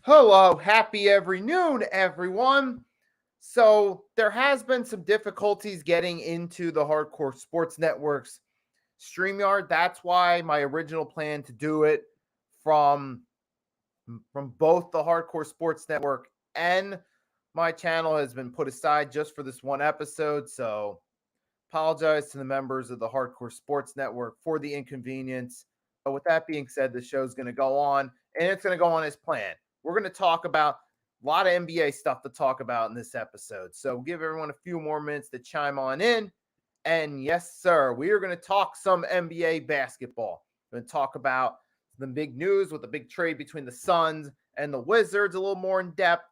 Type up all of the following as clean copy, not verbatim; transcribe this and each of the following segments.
Hello, happy every noon, everyone. So, there has been some difficulties getting into the Hardcore Sports Network's StreamYard. That's why my original plan to do it from both the Hardcore Sports Network and my channel has been put aside just for this one episode. So, apologize to the members of the Hardcore Sports Network for the inconvenience. But with that being said, the show's going to go on, and it's going to go on as planned. We're going to talk about a lot of NBA stuff to talk about in this episode. So give everyone a few more minutes to chime on in. And yes, sir, we are going to talk some NBA basketball. We're going to talk about the big news with the big trade between the Suns and the Wizards a little more in depth.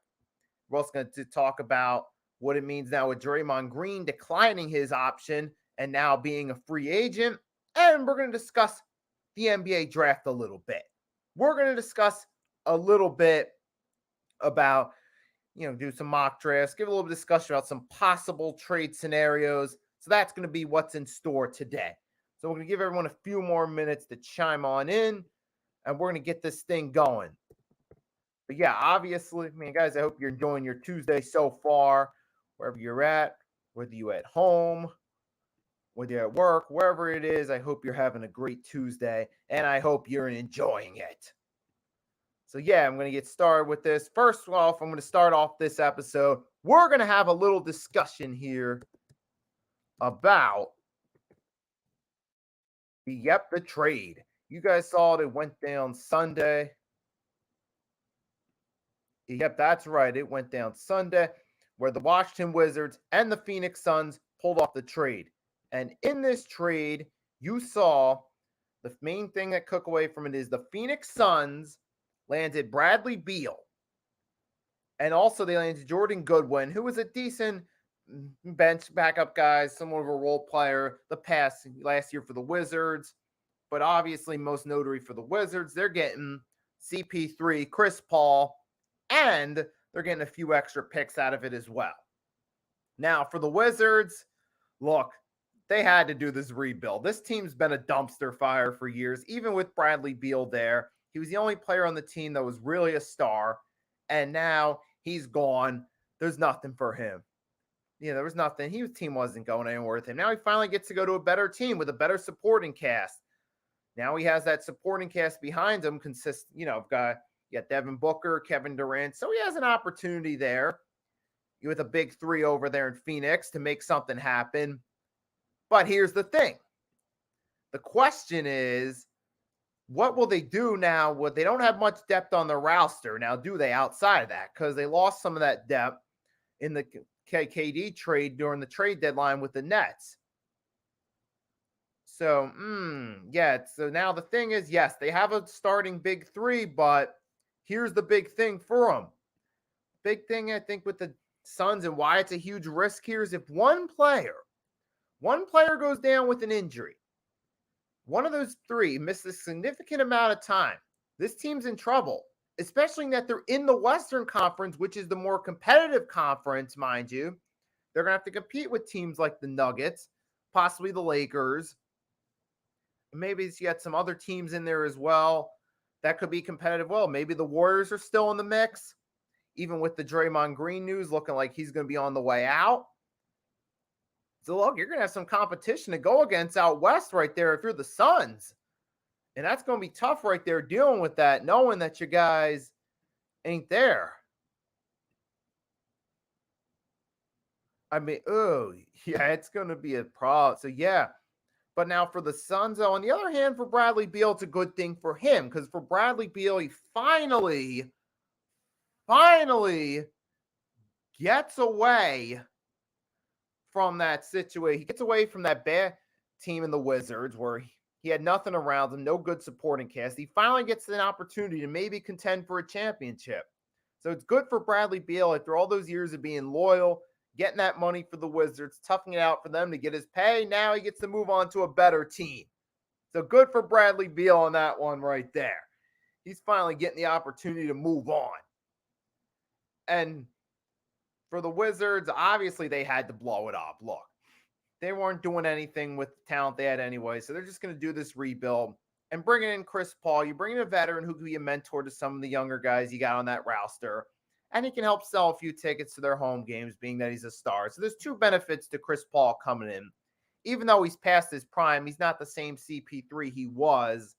We're also going to talk about what it means now with Draymond Green declining his option and now being a free agent. And we're going to discuss the NBA draft a little bit. We're going to discuss a little bit about, do some mock drafts, give a little discussion about some possible trade scenarios. So that's going to be what's in store today. So we're going to give everyone a few more minutes to chime on in, and we're going to get this thing going. But yeah, obviously, guys, I hope you're enjoying your Tuesday so far, wherever you're at, whether you're at home, whether you're at work, wherever it is. I hope you're having a great Tuesday, and I hope you're enjoying it. So yeah, I'm going to get started with this. First off, I'm going to start off this episode. We're going to have a little discussion here about the trade. You guys saw it went down Sunday. Yep, that's right. It went down Sunday where the Washington Wizards and the Phoenix Suns pulled off the trade. And in this trade, you saw the main thing that took away from it is the Phoenix Suns landed Bradley Beal. And also they landed Jordan Goodwin, who was a decent bench backup guy, somewhat of a role player last year for the Wizards. But obviously most notary for the Wizards, they're getting CP3, Chris Paul, and they're getting a few extra picks out of it as well. Now, for the Wizards, look, they had to do this rebuild. This team's been a dumpster fire for years, even with Bradley Beal there. He was the only player on the team that was really a star, and now he's gone. There's nothing for him. There was nothing. His team wasn't going anywhere with him. Now he finally gets to go to a better team with a better supporting cast. Now he has that supporting cast behind him, got Devin Booker, Kevin Durant. So he has an opportunity there with a big three over there in Phoenix to make something happen. But here's the thing. The question is, what will they do now? They don't have much depth on their roster. Now, do they outside of that? Because they lost some of that depth in the KD trade during the trade deadline with the Nets. So, So now the thing is, yes, they have a starting big three, but here's the big thing for them. Big thing, I think, with the Suns and why it's a huge risk here is if one player goes down with an injury, one of those three missed a significant amount of time, this team's in trouble, especially that they're in the Western Conference, which is the more competitive conference, mind you. They're going to have to compete with teams like the Nuggets, possibly the Lakers. Maybe you got some other teams in there as well that could be competitive. Well, maybe the Warriors are still in the mix, even with the Draymond Green news looking like he's going to be on the way out. So look, you're going to have some competition to go against out west right there if you're the Suns. And that's going to be tough right there dealing with that, knowing that you guys ain't there. I mean, oh, yeah, it's going to be a problem. So, yeah. But now for the Suns, though, on the other hand, for Bradley Beal, it's a good thing for him because for Bradley Beal, he finally gets away from that situation. He gets away from that bad team in the Wizards where he had nothing around him, no good supporting cast. He finally gets an opportunity to maybe contend for a championship. So it's good for Bradley Beal after all those years of being loyal, getting that money for the Wizards, toughing it out for them to get his pay. Now he gets to move on to a better team. So good for Bradley Beal on that one right there. He's finally getting the opportunity to move on. And for the Wizards, obviously they had to blow it up. Look, they weren't doing anything with the talent they had anyway, so they're just going to do this rebuild and bringing in Chris Paul. You bring in a veteran who can be a mentor to some of the younger guys you got on that roster, and he can help sell a few tickets to their home games, being that he's a star. So there's two benefits to Chris Paul coming in. Even though he's past his prime, he's not the same CP3 he was,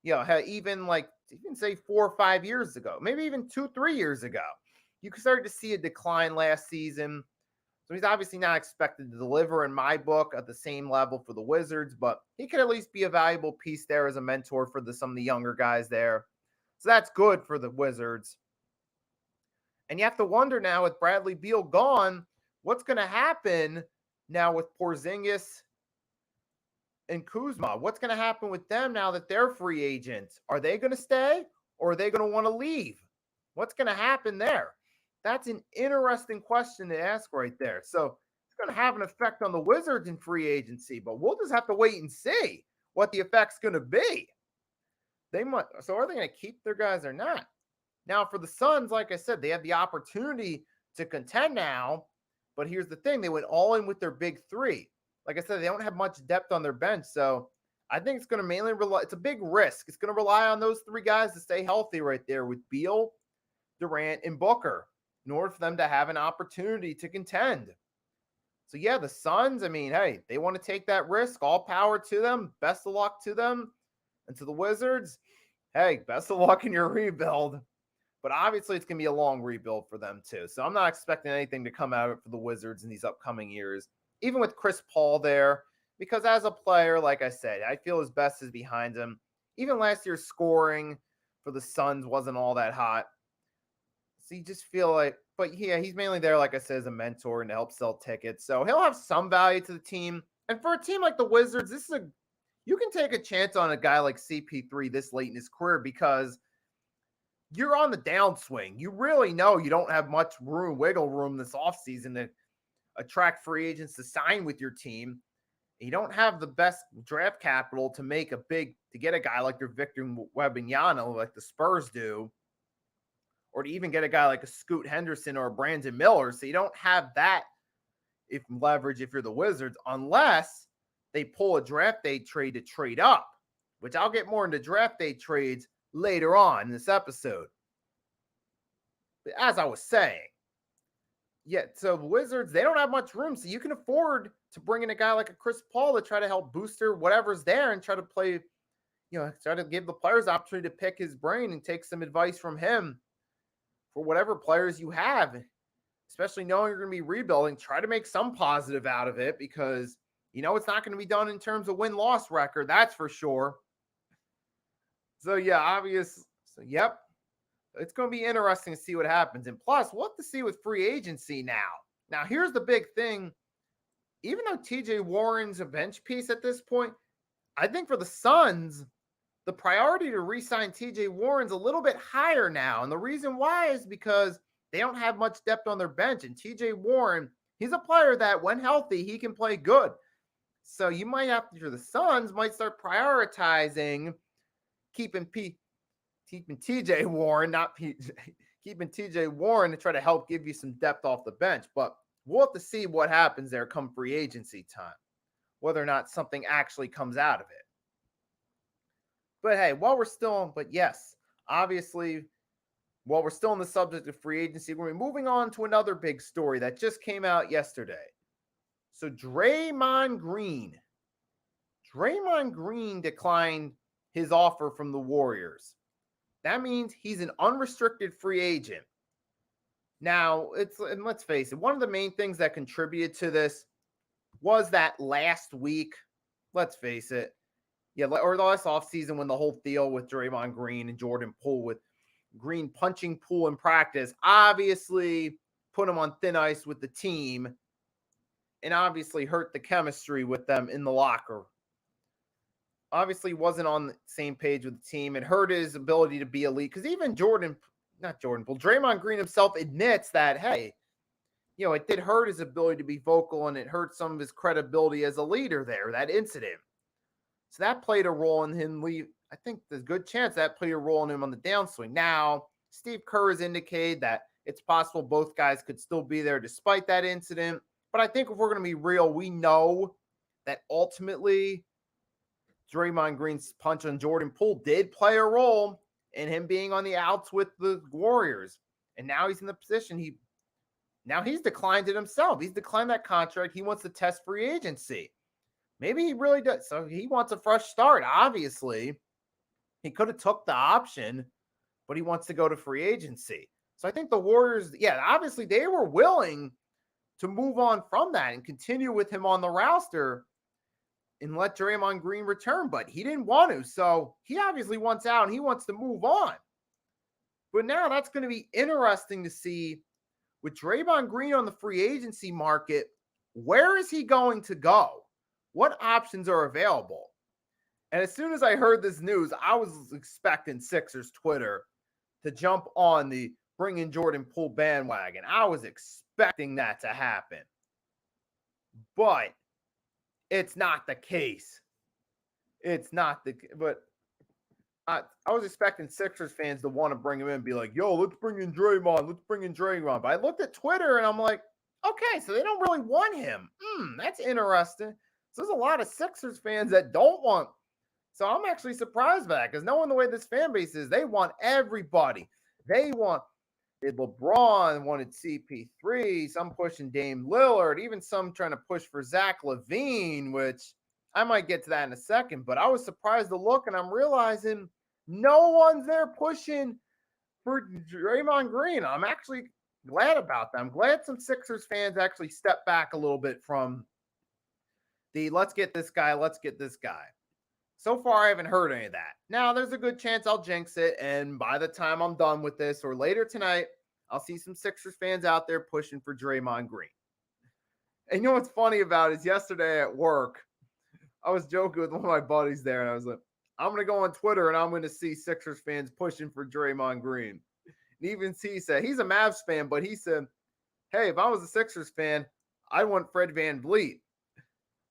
even say 4 or 5 years ago, maybe even 2-3 years ago. You started to see a decline last season. So he's obviously not expected to deliver in my book at the same level for the Wizards, but he could at least be a valuable piece there as a mentor for some of the younger guys there. So that's good for the Wizards. And you have to wonder now with Bradley Beal gone, what's going to happen now with Porzingis and Kuzma? What's going to happen with them now that they're free agents? Are they going to stay or are they going to want to leave? What's going to happen there? That's an interesting question to ask right there. So it's going to have an effect on the Wizards in free agency, but we'll just have to wait and see what the effect's going to be. So are they going to keep their guys or not? Now for the Suns, like I said, they have the opportunity to contend now, but here's the thing. They went all in with their big three. Like I said, they don't have much depth on their bench, so I think it's going to mainly rely. It's a big risk. It's going to rely on those three guys to stay healthy right there with Beal, Durant, and Booker in order for them to have an opportunity to contend. So, yeah, the Suns, I mean, hey, they want to take that risk. All power to them. Best of luck to them. And to the Wizards, hey, best of luck in your rebuild. But obviously, it's going to be a long rebuild for them, too. So, I'm not expecting anything to come out of it for the Wizards in these upcoming years, even with Chris Paul there, because as a player, like I said, I feel his best is behind him. Even last year's scoring for the Suns wasn't all that hot. So you just feel like, but yeah, he's mainly there, like I said, as a mentor and to help sell tickets. So he'll have some value to the team. And for a team like the Wizards, you can take a chance on a guy like CP3 this late in his career because you're on the downswing. You really know you don't have much wiggle room this offseason to attract free agents to sign with your team. You don't have the best draft capital to get a guy like your Victor Wembanyama like the Spurs do, or to even get a guy like a Scoot Henderson or a Brandon Miller. So you don't have that leverage if you're the Wizards, unless they pull a draft day trade to trade up, which I'll get more into draft day trades later on in this episode. But as I was saying, so the Wizards, they don't have much room, so you can afford to bring in a guy like a Chris Paul to try to help booster whatever's there and try to play, try to give the players the opportunity to pick his brain and take some advice from him for whatever players you have, especially knowing you're going to be rebuilding. Try to make some positive out of it because, it's not going to be done in terms of win-loss record. That's for sure. So, yeah, yep. It's going to be interesting to see what happens. And plus, we'll have to see with free agency now. Now, here's the big thing. Even though TJ Warren's a bench piece at this point, I think for the Suns, the priority to re-sign TJ Warren's a little bit higher now. And the reason why is because they don't have much depth on their bench. And TJ Warren, he's a player that when healthy, he can play good. So you might have to, for the Suns, might start prioritizing keeping TJ Warren, keeping TJ Warren to try to help give you some depth off the bench. But we'll have to see what happens there come free agency time, whether or not something actually comes out of it. But hey, obviously, while we're still on the subject of free agency, we're moving on to another big story that just came out yesterday. So Draymond Green declined his offer from the Warriors. That means he's an unrestricted free agent. Now, and let's face it, one of the main things that contributed to this was that last week, let's face it, yeah, or the last offseason when the whole deal with Draymond Green and Jordan Poole with Green punching Poole in practice obviously put him on thin ice with the team and obviously hurt the chemistry with them in the locker. Obviously wasn't on the same page with the team. It hurt his ability to be elite because even Draymond Green himself admits that, hey, it did hurt his ability to be vocal and it hurt some of his credibility as a leader there, that incident. So that played a role in him leave. I think there's a good chance that played a role in him on the downswing. Now, Steve Kerr has indicated that it's possible both guys could still be there despite that incident. But I think if we're going to be real, we know that ultimately Draymond Green's punch on Jordan Poole did play a role in him being on the outs with the Warriors. And now he's in the position he's declined it himself. He's declined that contract. He wants to test free agency. Maybe he really does. So he wants a fresh start, obviously. He could have took the option, but he wants to go to free agency. So I think the Warriors, obviously they were willing to move on from that and continue with him on the roster and let Draymond Green return, but he didn't want to. So he obviously wants out and he wants to move on. But now that's going to be interesting to see with Draymond Green on the free agency market. Where is he going to go? What options are available? And as soon as I heard this news, I was expecting Sixers Twitter to jump on the bring in Jordan Poole bandwagon. I was expecting that to happen. But it's not the case. But I was expecting Sixers fans to want to bring him in and be like, yo, let's bring in Draymond. But I looked at Twitter and I'm like, okay, so they don't really want him. That's interesting. So there's a lot of Sixers fans that don't want. So I'm actually surprised by that because knowing the way this fan base is, they want everybody. They want LeBron, wanted CP3, some pushing Dame Lillard, even some trying to push for Zach LaVine, which I might get to that in a second. But I was surprised to look and I'm realizing no one's there pushing for Draymond Green. I'm actually glad about that. I'm glad some Sixers fans actually stepped back a little bit from the let's get this guy. So far, I haven't heard any of that. Now, there's a good chance I'll jinx it, and by the time I'm done with this or later tonight, I'll see some Sixers fans out there pushing for Draymond Green. And you know what's funny about it is yesterday at work, I was joking with one of my buddies there, and I was like, I'm going to go on Twitter, and I'm going to see Sixers fans pushing for Draymond Green. And even he said, he's a Mavs fan, but he said, hey, if I was a Sixers fan, I want Fred VanVleet.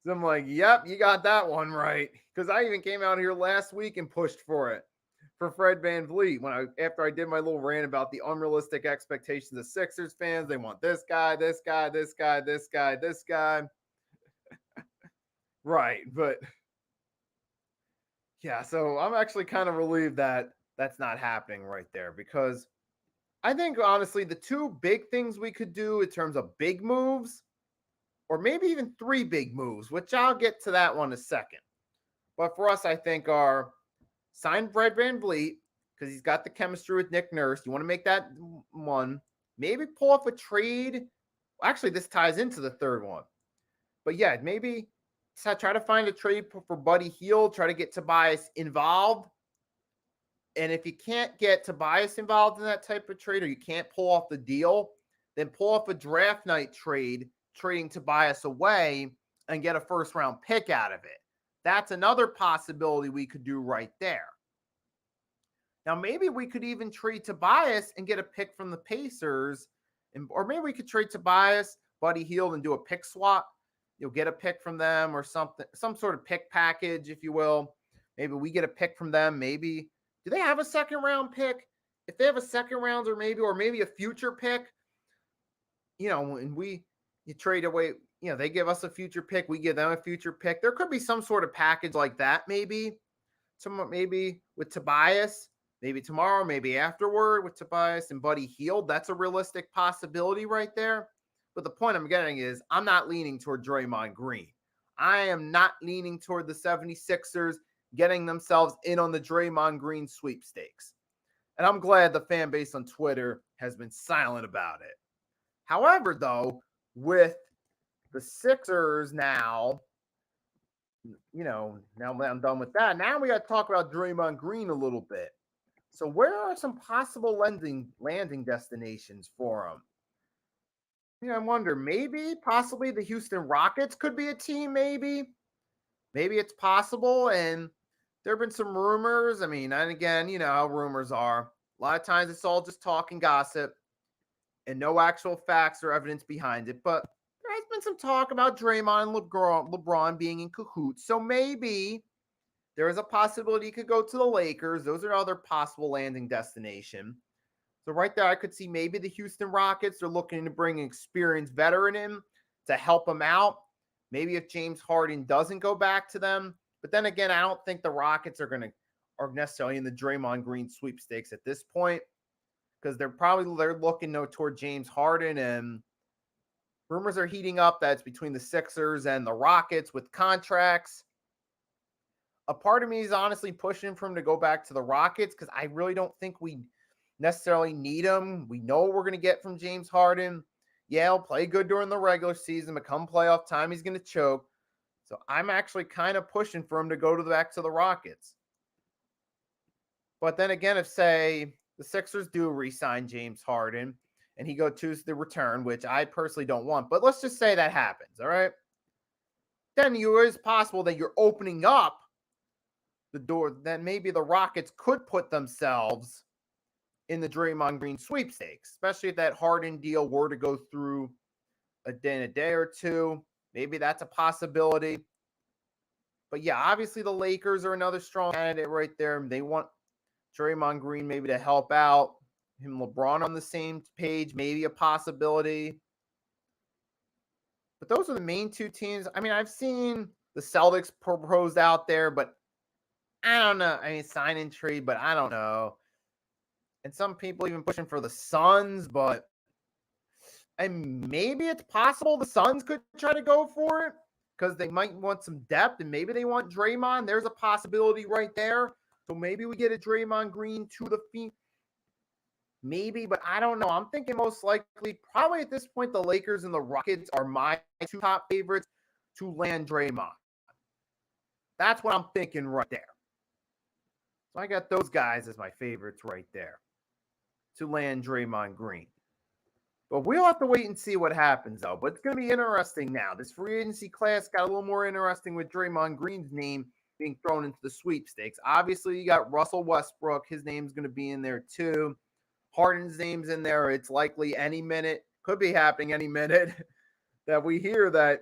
So I'm like, yep, you got that one right. Because I even came out here last week and pushed for Fred VanVleet after I did my little rant about the unrealistic expectations of Sixers fans. They want this guy. Right, but yeah, so I'm actually kind of relieved that that's not happening right there because I think honestly the two big things we could do in terms of big moves, or maybe even three big moves, which I'll get to that one in a second. But for us, I think are sign Fred VanVleet because he's got the chemistry with Nick Nurse. You want to make that one. Maybe pull off a trade. Actually, this ties into the third one. But yeah, maybe try to find a trade for Buddy Hield. Try to get Tobias involved. And if you can't get Tobias involved in that type of trade or you can't pull off the deal, then pull off a draft night trade, trading Tobias away and get a first round pick out of it. That's another possibility we could do right there. Now, maybe we could even trade Tobias and get a pick from the Pacers. Or maybe we could trade Tobias, Buddy Hield, and do a pick swap. You'll get a pick from them or something, some sort of pick package, if you will. Maybe we get a pick from them. Maybe. Do they have a second round pick? If they have a second round or maybe a future pick, and you trade away, they give us a future pick. We give them a future pick. There could be some sort of package like that. Maybe with Tobias, maybe tomorrow, maybe afterward with Tobias and Buddy Hield. That's a realistic possibility right there. But the point I'm getting is I'm not leaning toward Draymond Green. I am not leaning toward the 76ers getting themselves in on the Draymond Green sweepstakes. And I'm glad the fan base on Twitter has been silent about it. However, though, with the Sixers now, now I'm done with that. Now we got to talk about Draymond Green a little bit. So where are some possible landing destinations for him? I wonder, possibly the Houston Rockets could be a team, maybe it's possible. And there have been some rumors. And again, you know how rumors are. A lot of times it's all just talk and gossip and no actual facts or evidence behind it. But there has been some talk about Draymond and LeBron being in cahoots. So maybe there is a possibility he could go to the Lakers. Those are other possible landing destination. So right there, I could see maybe the Houston Rockets are looking to bring an experienced veteran in to help him out. Maybe if James Harden doesn't go back to them. But then again, I don't think the Rockets are necessarily in the Draymond Green sweepstakes at this point, because they're looking toward James Harden, and rumors are heating up that it's between the Sixers and the Rockets with contracts. A part of me is honestly pushing for him to go back to the Rockets because I really don't think we necessarily need him. We know what we're going to get from James Harden. Yeah, he'll play good during the regular season, but come playoff time, he's going to choke. So I'm actually kind of pushing for him to go back to the Rockets. But then again, if, say, the Sixers do re-sign James Harden and he chooses the return, which I personally don't want, but let's just say that happens, all right? Then it is possible that you're opening up the door, that maybe the Rockets could put themselves in the Draymond Green sweepstakes, especially if that Harden deal were to go through in a day or two. Maybe that's a possibility. But yeah, obviously the Lakers are another strong candidate right there. They want Draymond Green maybe to help out. Him, LeBron on the same page, maybe a possibility. But those are the main two teams. I've seen the Celtics proposed out there, but I don't know. Sign and trade, but I don't know. And some people even pushing for the Suns, but maybe it's possible the Suns could try to go for it because they might want some depth, and maybe they want Draymond. There's a possibility right there. So maybe we get a Draymond Green to the feet. Maybe, but I don't know. I'm thinking most likely, probably at this point, the Lakers and the Rockets are my two top favorites to land Draymond. That's what I'm thinking right there. So I got those guys as my favorites right there to land Draymond Green. But we'll have to wait and see what happens, though. But it's going to be interesting now. This free agency class got a little more interesting with Draymond Green's name being thrown into the sweepstakes. Obviously, you got Russell Westbrook. His name's going to be in there, too. Harden's name's in there. It's likely any minute, could be happening any minute, that we hear that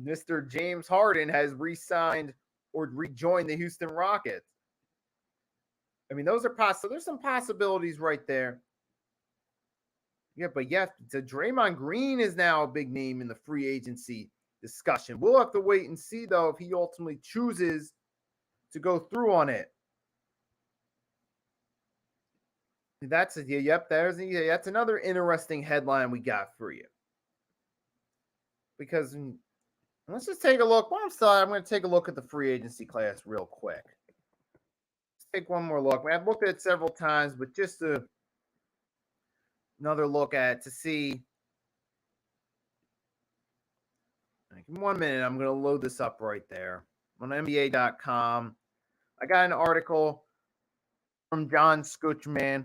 Mr. James Harden has re-signed or rejoined the Houston Rockets. Those are possible. There's some possibilities right there. Yeah, but yes, so Draymond Green is now a big name in the free agency discussion. We'll have to wait and see, though, if he ultimately chooses to go through on it. That's another interesting headline we got for you. Because let's just take a look. I'm going to take a look at the free agency class real quick. Let's take one more look. I've looked at it several times, but just another look at it to see. In 1 minute, I'm going to load this up right there on NBA.com. I got an article from John Scoochman.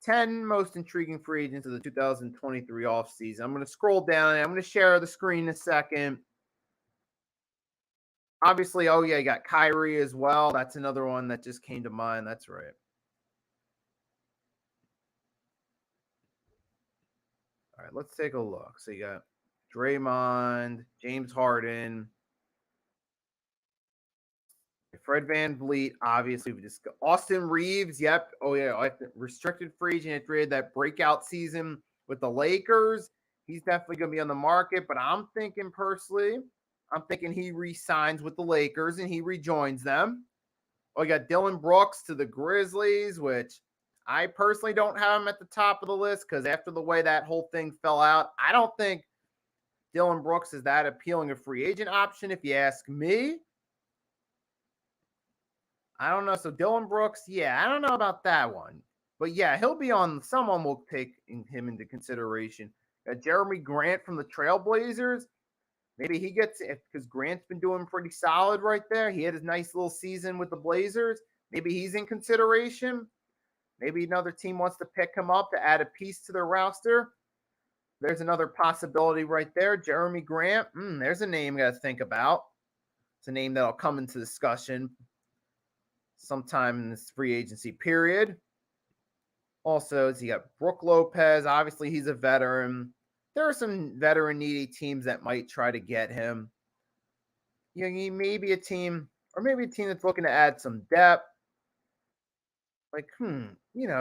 10 most intriguing free agents of the 2023 offseason. I'm going to scroll down and I'm going to share the screen in a second. Obviously, you got Kyrie as well. That's another one that just came to mind. That's right. All right, let's take a look. So you got Draymond, James Harden, Fred VanVleet, obviously. We just Austin Reeves, yep. Restricted free agent after that breakout season with the Lakers. He's definitely going to be on the market, but I'm thinking he re-signs with the Lakers and he rejoins them. You got Dylan Brooks to the Grizzlies, which I personally don't have him at the top of the list because after the way that whole thing fell out, I don't think Dylan Brooks is that appealing a free agent option, if you ask me. I don't know. So Dylan Brooks, yeah, I don't know about that one. But yeah, he'll be on. Someone will take him into consideration. Jeremy Grant from the Trailblazers. Maybe he gets it because Grant's been doing pretty solid right there. He had his nice little season with the Blazers. Maybe he's in consideration. Maybe another team wants to pick him up to add a piece to their roster. There's another possibility right there. Jeremy Grant. There's a name you got to think about. It's a name that'll come into discussion sometime in this free agency period. Also, you got Brook Lopez. Obviously, he's a veteran. There are some veteran needy teams that might try to get him. Maybe a team, or maybe a team that's looking to add some depth. Like,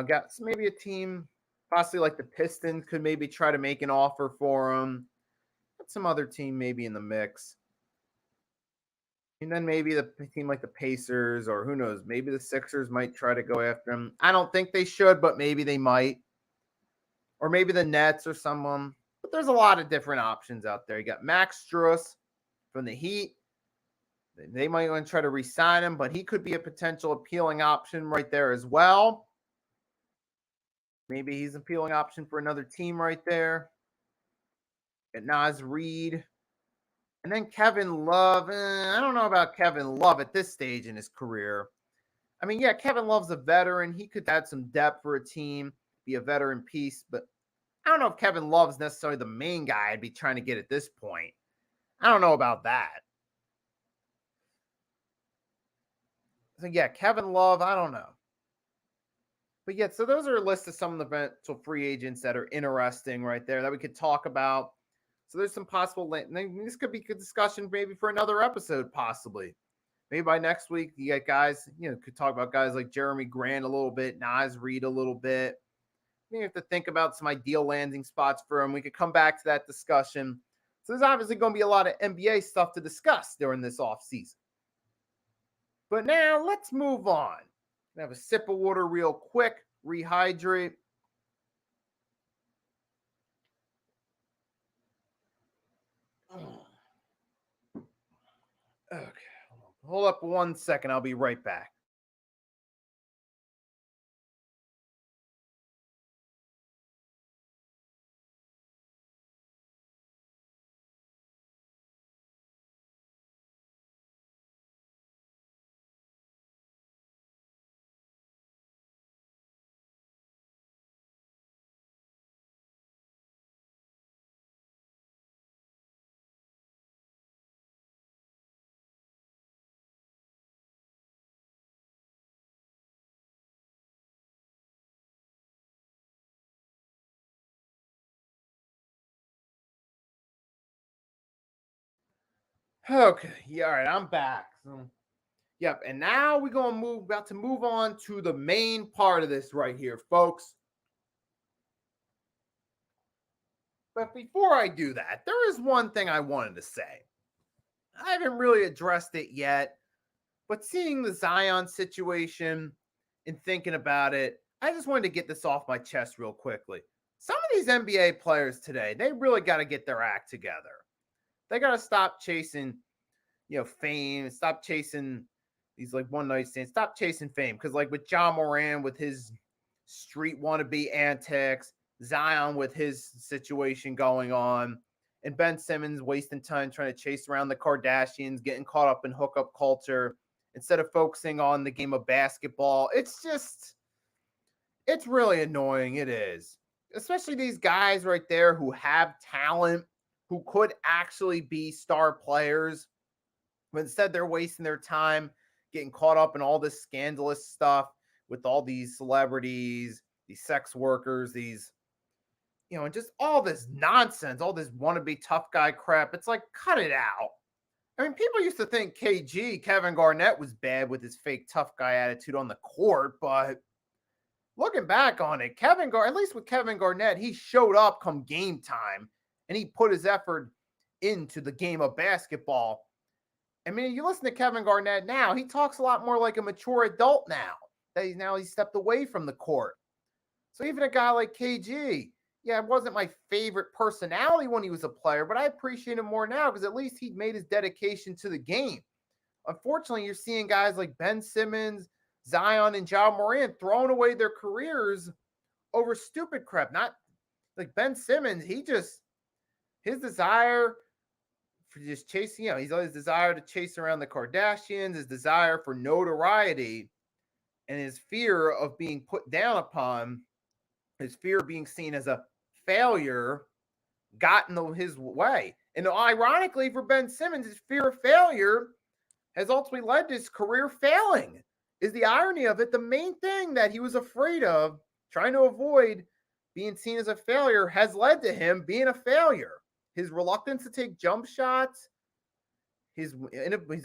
got maybe a team, possibly like the Pistons, could maybe try to make an offer for him. Got some other team maybe in the mix. And then maybe the team like the Pacers, or who knows, maybe the Sixers might try to go after him. I don't think they should, but maybe they might. Or maybe the Nets or someone. But there's a lot of different options out there. You got Max Strus from the Heat. They might want to try to re-sign him, but he could be a potential appealing option right there as well. Maybe he's an appealing option for another team right there. Got Naz Reid. And then Kevin Love. I don't know about Kevin Love at this stage in his career. I mean, yeah, Kevin Love's a veteran. He could add some depth for a team, be a veteran piece. But I don't know if Kevin Love's necessarily the main guy I'd be trying to get at this point. I don't know about that. So, yeah, Kevin Love, I don't know. But, yeah, so those are a list of some of the potential free agents that are interesting right there that we could talk about. So there's some possible. This could be a good discussion maybe for another episode, possibly. Maybe by next week, you get guys, could talk about guys like Jeremy Grant a little bit, Naz Reid a little bit. Maybe have to think about some ideal landing spots for him. We could come back to that discussion. So there's obviously going to be a lot of NBA stuff to discuss during this offseason. But now let's move on. Have a sip of water real quick, rehydrate. Okay, hold up 1 second. I'll be right back. Okay, yeah, all right, I'm back. So, yep, and now we're gonna about to move on to the main part of this right here, folks. But before I do that, there is one thing I wanted to say. I haven't really addressed it yet, but seeing the Zion situation and thinking about it, I just wanted to get this off my chest real quickly. Some of these NBA players today, they really got to get their act together. They got to stop chasing, fame, stop chasing these like one night stands, stop chasing fame. Because like with John Moran with his street wannabe antics, Zion with his situation going on, and Ben Simmons wasting time trying to chase around the Kardashians, getting caught up in hookup culture instead of focusing on the game of basketball. It's really annoying. It is. Especially these guys right there who have talent, who could actually be star players, but instead they're wasting their time getting caught up in all this scandalous stuff with all these celebrities, these sex workers, these, and just all this nonsense, all this wannabe tough guy crap. It's like, cut it out. I mean, people used to think Kevin Garnett, was bad with his fake tough guy attitude on the court, but looking back on it, at least with Kevin Garnett, he showed up come game time and he put his effort into the game of basketball. I mean, you listen to Kevin Garnett now, he talks a lot more like a mature adult now. That he's stepped away from the court. So even a guy like KG, yeah, it wasn't my favorite personality when he was a player, but I appreciate him more now because at least he made his dedication to the game. Unfortunately, you're seeing guys like Ben Simmons, Zion, and John Moran throwing away their careers over stupid crap. Not like Ben Simmons, his desire for just chasing, he's always desire to chase around the Kardashians, his desire for notoriety, and his fear of being put down upon, his fear of being seen as a failure got in his way. And ironically, for Ben Simmons, his fear of failure has ultimately led to his career failing. Is the irony of it. The main thing that he was afraid of, trying to avoid being seen as a failure, has led to him being a failure. His reluctance to take jump shots, his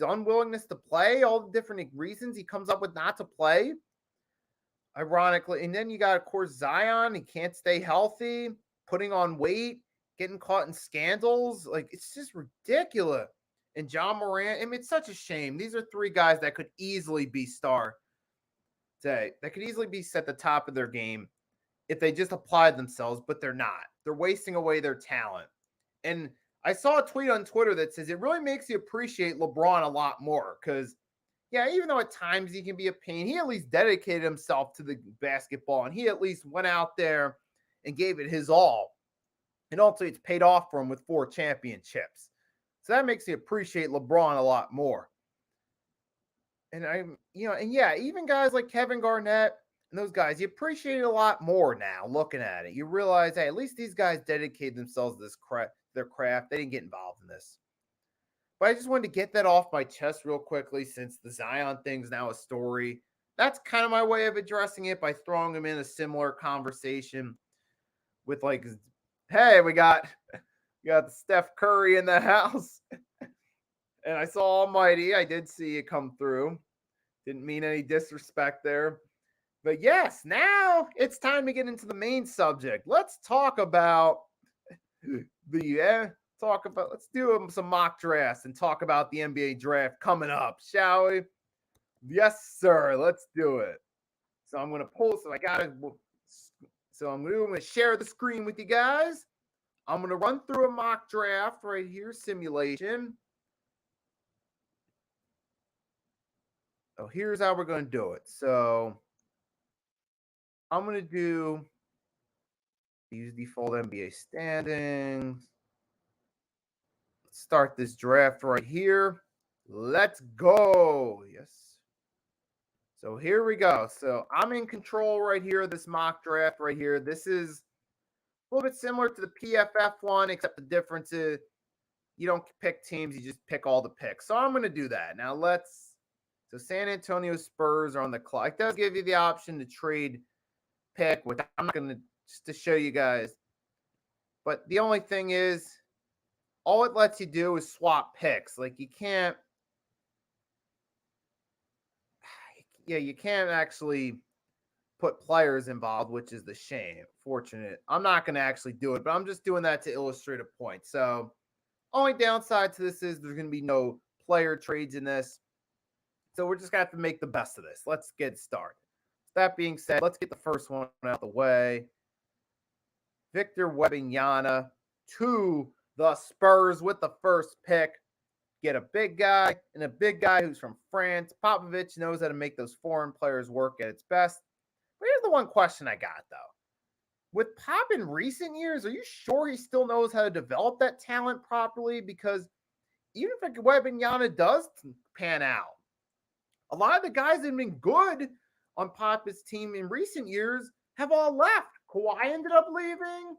unwillingness to play, all the different reasons he comes up with not to play. Ironically, and then you got, of course, Zion. He can't stay healthy, putting on weight, getting caught in scandals. Like, it's just ridiculous. And John Morant, I mean, it's such a shame. These are three guys that could easily be that could easily be at the top of their game if they just applied themselves, but they're not. They're wasting away their talent. And I saw a tweet on Twitter that says it really makes you appreciate LeBron a lot more because, yeah, even though at times he can be a pain, he at least dedicated himself to the basketball and he at least went out there and gave it his all. And ultimately, it's paid off for him with 4 championships. So that makes you appreciate LeBron a lot more. And even guys like Kevin Garnett and those guys, you appreciate it a lot more now looking at it. You realize, hey, at least these guys dedicated themselves to their craft. They didn't get involved in this. But I just wanted to get that off my chest real quickly since the Zion thing's now a story. That's kind of my way of addressing it by throwing him in a similar conversation with like, hey, we got Steph Curry in the house. And I saw Almighty. I did see it come through. Didn't mean any disrespect there. But yes, now it's time to get into the main subject. Let's talk about let's do some mock drafts and talk about the NBA draft coming up, shall we? Yes, sir. Let's do it. So I'm gonna pull. I'm gonna share the screen with you guys. I'm gonna run through a mock draft right here, simulation. Oh, here's how we're gonna do it. So I'm gonna use default NBA standings. Let's start this draft right here. Let's go. Yes. So here we go. So I'm in control right here of this mock draft right here. This is a little bit similar to the PFF one, except the difference is you don't pick teams, you just pick all the picks. So I'm going to do that. Now so San Antonio Spurs are on the clock. It does give you the option to trade pick, which I'm not going to, just to show you guys. But the only thing is, all it lets you do is swap picks. Like you can't actually put players involved, which is the shame. Fortunate. I'm not going to actually do it, but I'm just doing that to illustrate a point. So only downside to this is there's going to be no player trades in this. So we're just going to have to make the best of this. Let's get started. That being said, let's get the first one out of the way. Victor Wembanyama to the Spurs with the first pick. Get a big guy and a big guy who's from France. Popovich knows how to make those foreign players work at its best. But here's the one question I got, though. With Pop in recent years, are you sure he still knows how to develop that talent properly? Because even if Wembanyama does pan out, a lot of the guys that have been good on Pop's team in recent years have all left. Kawhi ended up leaving.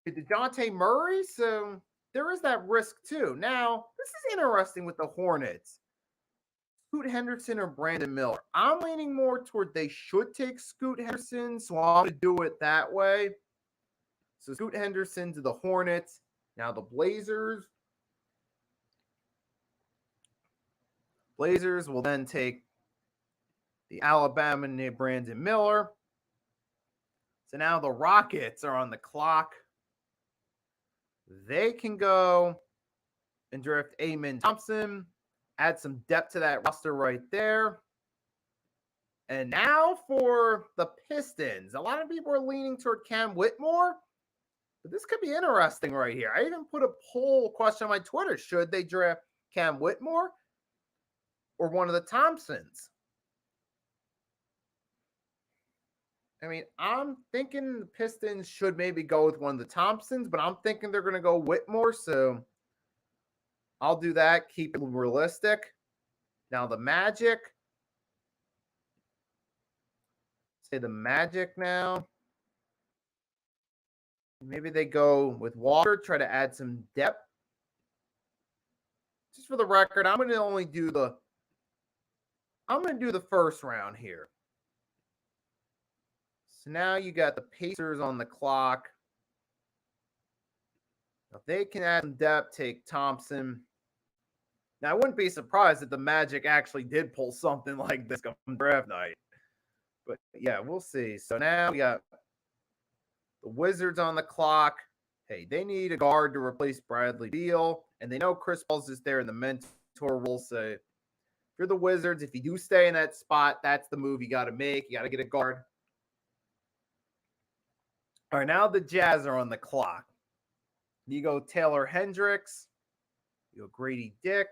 DeJounte Murray, so there is that risk too. Now, this is interesting with the Hornets. Scoot Henderson or Brandon Miller. I'm leaning more toward they should take Scoot Henderson, so I'm going to do it that way. So Scoot Henderson to the Hornets. Now the Blazers will then take the Alabama named Brandon Miller. So now the Rockets are on the clock. They can go and draft Amen Thompson, add some depth to that roster right there. And now for the Pistons. A lot of people are leaning toward Cam Whitmore, but this could be interesting right here. I even put a poll question on my Twitter. Should they draft Cam Whitmore or one of the Thompsons? I mean, I'm thinking the Pistons should maybe go with one of the Thompsons, but I'm thinking they're going to go Whitmore, so I'll do that. Keep it realistic. Now, the Magic. Say the Magic now. Maybe they go with Walker, try to add some depth. Just for the record, I'm going to do the first round here. So now you got the Pacers on the clock. If they can add some depth, take Thompson. Now, I wouldn't be surprised if the Magic actually did pull something like this on draft night. But yeah, we'll see. So now we got the Wizards on the clock. Hey, they need a guard to replace Bradley Beal, and they know Chris Paul's just there in the mentor role. So if you're the Wizards, if you do stay in that spot, that's the move you got to make. You got to get a guard. All right, now the Jazz are on the clock. You go Taylor Hendricks. You go Grady Dick.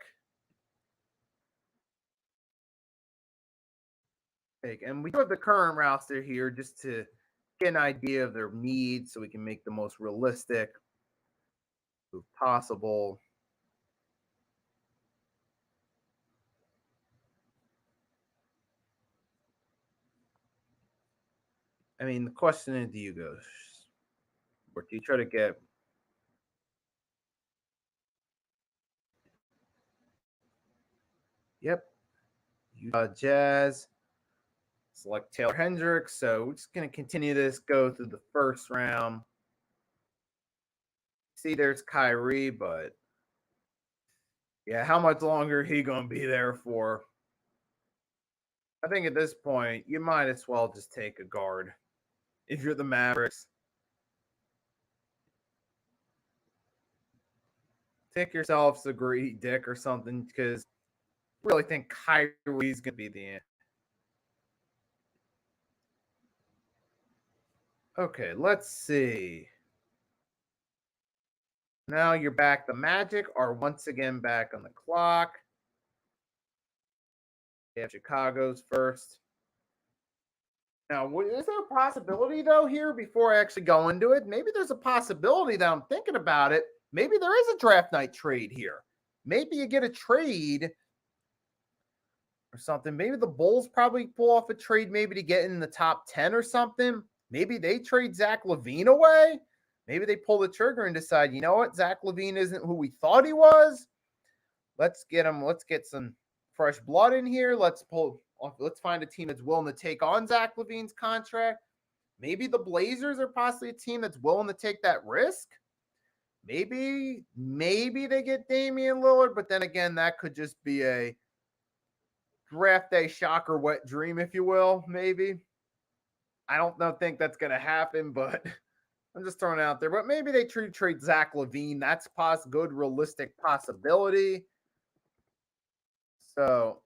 And we do have the current roster here just to get an idea of their needs so we can make the most realistic move possible. I mean, the question is, do you go, or do you try to get Utah Jazz, select Taylor Hendricks. So we're just going to continue this, go through the first round. See, there's Kyrie, but yeah, how much longer he going to be there for? I think at this point, you might as well just take a guard if you're the Mavericks. Take yourselves a Grady Dick or something because I really think Kyrie's going to be the end. Okay, let's see. Now you're back. The Magic are once again back on the clock. We have Chicago's first. Now, is there a possibility, though, here before I actually go into it? Maybe there's a possibility that I'm thinking about it. Maybe there is a draft night trade here. Maybe you get a trade or something. Maybe the Bulls probably pull off a trade maybe to get in the top 10 or something. Maybe they trade Zach LaVine away. Maybe they pull the trigger and decide, you know what? Zach LaVine isn't who we thought he was. Let's get him. Let's get some fresh blood in here. Let's find a team that's willing to take on Zach LaVine's contract. Maybe the Blazers are possibly a team that's willing to take that risk. Maybe they get Damian Lillard, but then again, that could just be a draft day shocker wet dream, if you will, maybe. I don't think that's going to happen, but I'm just throwing it out there. But maybe they trade Zach LaVine. That's good, realistic possibility. So,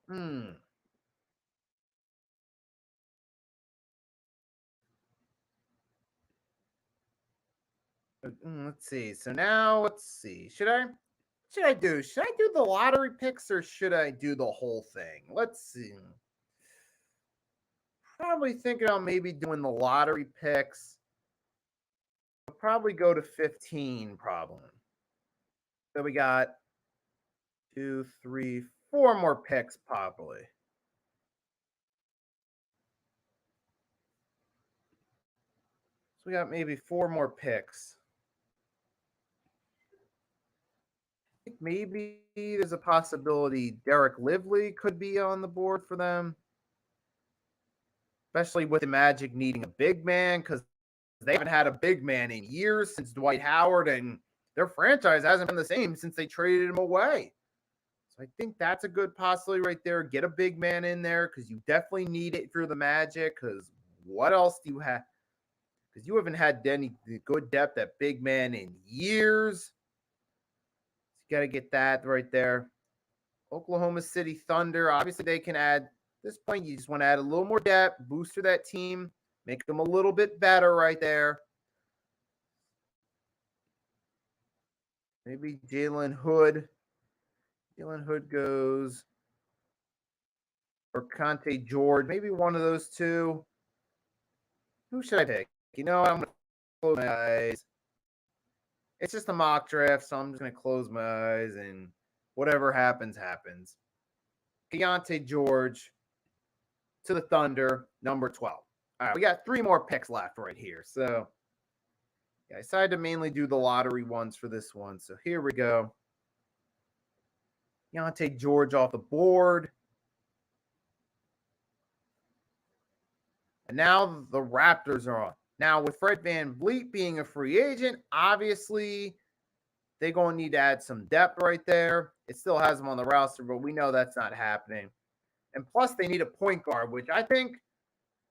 let's see. So now let's see. Should I do the lottery picks or should I do the whole thing? Let's see. Probably thinking about maybe doing the lottery picks. I'll probably go to 15 probably. So we got 2, 3, 4 more picks probably. So we got maybe 4 more picks. Maybe there's a possibility Derek Lively could be on the board for them. Especially with the Magic needing a big man because they haven't had a big man in years since Dwight Howard, and their franchise hasn't been the same since they traded him away. So I think that's a good possibility right there. Get a big man in there because you definitely need it for the Magic because what else do you have? Because you haven't had any good depth at big man in years. You got to get that right there. Oklahoma City Thunder, obviously they can add this point, you just want to add a little more depth, booster that team, make them a little bit better right there. Maybe Jalen Hood. Jalen Hood goes, or Conte George. Maybe one of those two. Who should I pick? I'm going to close my eyes. It's just a mock draft, so I'm just going to close my eyes and whatever happens, happens. Keontae George to the Thunder, number 12. All right, we got 3 more picks left right here. So I decided to mainly do the lottery ones for this one. So here we go. Keontae George off the board. And now the Raptors are on. Now, with Fred VanVleet being a free agent, obviously they're going to need to add some depth right there. It still has him on the roster, but we know that's not happening. And plus, they need a point guard, which I think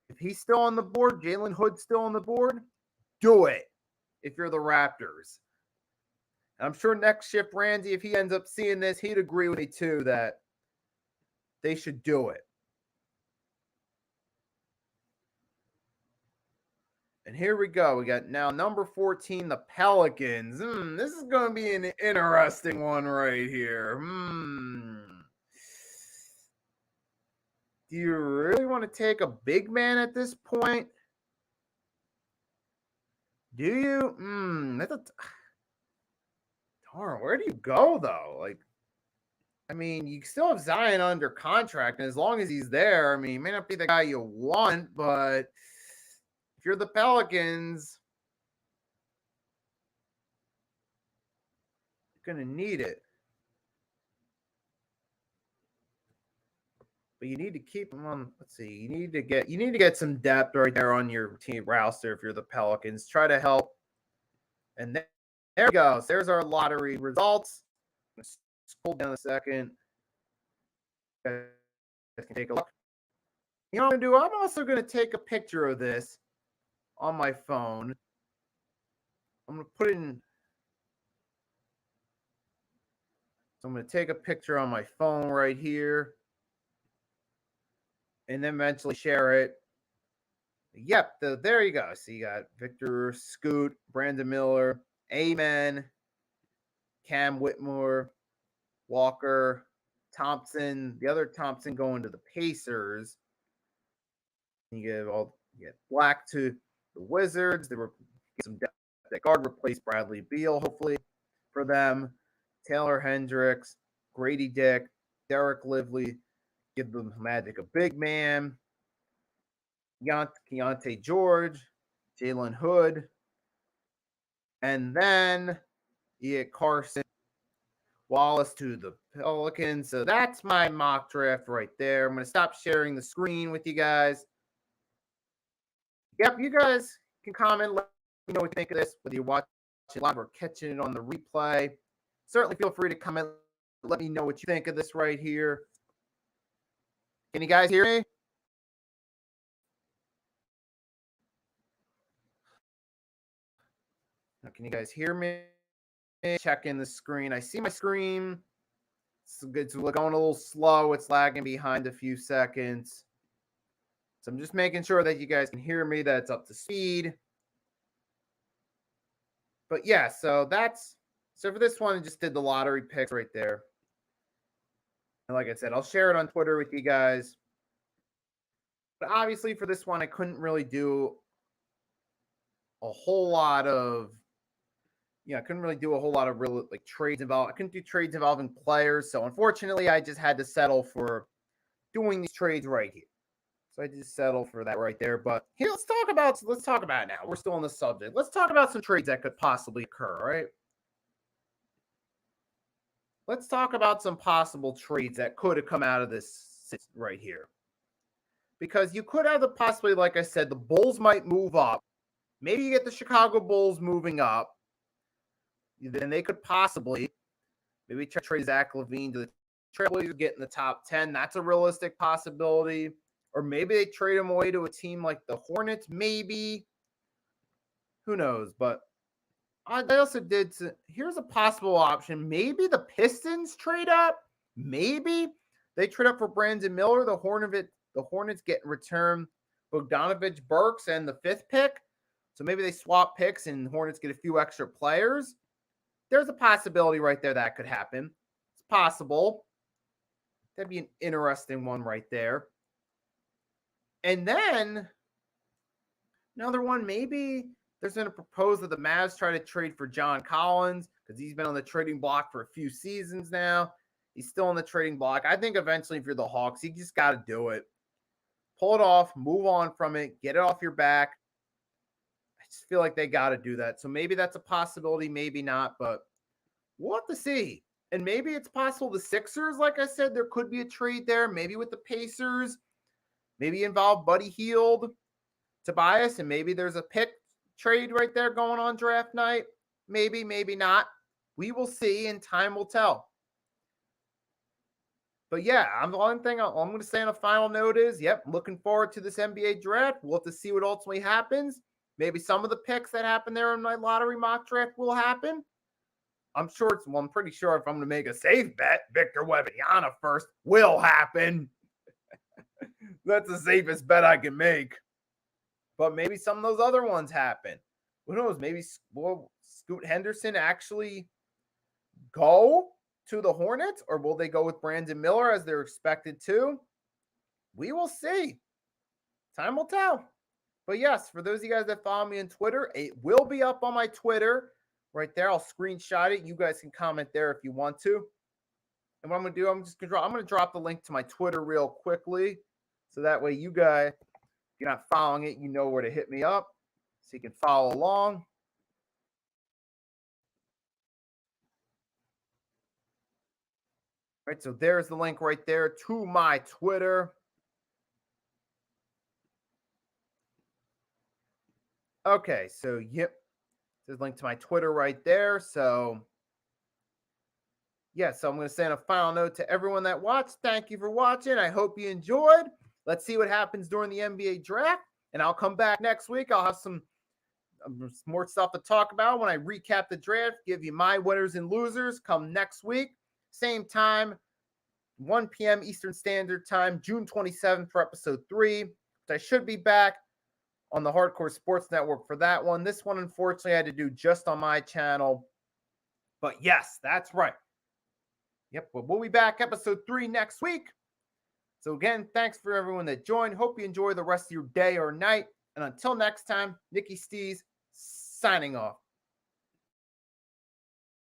if he's still on the board, Jalen Hood's still on the board, do it if you're the Raptors. And I'm sure next shift, Randy, if he ends up seeing this, he'd agree with me too that they should do it. And here we go. We got now number 14, the Pelicans. This is going to be an interesting one right here. Do you really want to take a big man at this point? Do you? Darn, where do you go, though? You still have Zion under contract, and as long as he's there, he may not be the guy you want, but if you're the Pelicans, you're going to need it. But you need to keep them on. Let's see. You need to get some depth right there on your team roster if you're the Pelicans. Try to help. And there we go. So there's our lottery results. Scroll down a second. You guys can take a look. You know what I'm going to do? I'm also going to take a picture of this on my phone. I'm going to put it in. So I'm going to take a picture on my phone right here. And then eventually share it. Yep, there you go. So you got Victor, Scoot, Brandon Miller, Amen, Cam Whitmore, Walker, Thompson. The other Thompson going to the Pacers. You get Black to the Wizards. They were some depth at guard, replaced Bradley Beal, hopefully, for them. Taylor Hendricks, Grady Dick, Derek Lively. Give the Magic a big man. Keontae George, Jalen Hood. And then you get Carson Wallace to the Pelicans. So that's my mock draft right there. I'm going to stop sharing the screen with you guys. Yep, you guys can comment. Let me know what you think of this, whether you're watching live or catching it on the replay. Certainly feel free to comment. Let me know what you think of this right here. Can you guys hear me? Can you guys hear me? Checking the screen. I see my screen. It's going a little slow. It's lagging behind a few seconds. So I'm just making sure that you guys can hear me, that it's up to speed. But yeah, so for this one, I just did the lottery picks right there. And like I said, I'll share it on Twitter with you guys. But obviously for this one, I couldn't really do a whole lot of real trades involved. I couldn't do trades involving players. So unfortunately, I just had to settle for doing these trades right here. So I just settled for that right there. But here, let's talk about it now. We're still on the subject. Let's talk about some trades that could possibly occur, right? Let's talk about some possible trades that could have come out of this right here. Because you could have the possibility, like I said, the Bulls might move up. Maybe you get the Chicago Bulls moving up. Then they could possibly maybe trade Zach LaVine to the Trailblazers, get in the top 10. That's a realistic possibility. Or maybe they trade him away to a team like the Hornets, maybe. Who knows? But I also did. Here's a possible option. Maybe the Pistons trade up. Maybe they trade up for Brandon Miller. The the Hornets get in return Bogdanovich, Burks, and the 5th pick. So maybe they swap picks and Hornets get a few extra players. There's a possibility right there that could happen. It's possible. That'd be an interesting one right there. And then another one, maybe there's been a proposal that the Mavs try to trade for John Collins because he's been on the trading block for a few seasons now. He's still on the trading block. I think eventually if you're the Hawks, you just got to do it. Pull it off, move on from it, get it off your back. I just feel like they got to do that. So maybe that's a possibility, maybe not, but we'll have to see. And maybe it's possible the Sixers, like I said, there could be a trade there, maybe with the Pacers, maybe involve Buddy Hield, Tobias, and maybe there's a pick trade right there going on draft night. Maybe, maybe not. We will see, and time will tell. But yeah, one thing I'm going to say on a final note is, yep, looking forward to this NBA draft. We'll have to see what ultimately happens. Maybe some of the picks that happen there in my lottery mock draft will happen. I'm pretty sure if I'm going to make a safe bet, Victor Wembanyama first will happen. That's the safest bet I can make. But maybe some of those other ones happen. Who knows? Maybe will Scoot Henderson actually go to the Hornets, or will they go with Brandon Miller as they're expected to? We will see. Time will tell. But yes, for those of you guys that follow me on Twitter, it will be up on my Twitter right there. I'll screenshot it. You guys can comment there if you want to. And what I'm going to do, I'm going to drop the link to my Twitter real quickly. So that way you guys, if you're not following it, you know where to hit me up. So you can follow along. Right, so there's the link right there to my Twitter. Okay, so yep, there's a link to my Twitter right there. So yeah, so I'm going to send a final note to everyone that watched. Thank you for watching. I hope you enjoyed. Let's see what happens during the NBA draft, and I'll come back next week. I'll have some more stuff to talk about when I recap the draft, give you my winners and losers. Come next week, same time, 1 p.m. Eastern Standard Time, June 27th for episode 3. I should be back on the Hardcore Sports Network for that one. This one, unfortunately, I had to do just on my channel. But yes, that's right. Yep, but we'll be back episode 3 next week. So again, thanks for everyone that joined. Hope you enjoy the rest of your day or night. And until next time, Nicky Steez signing off.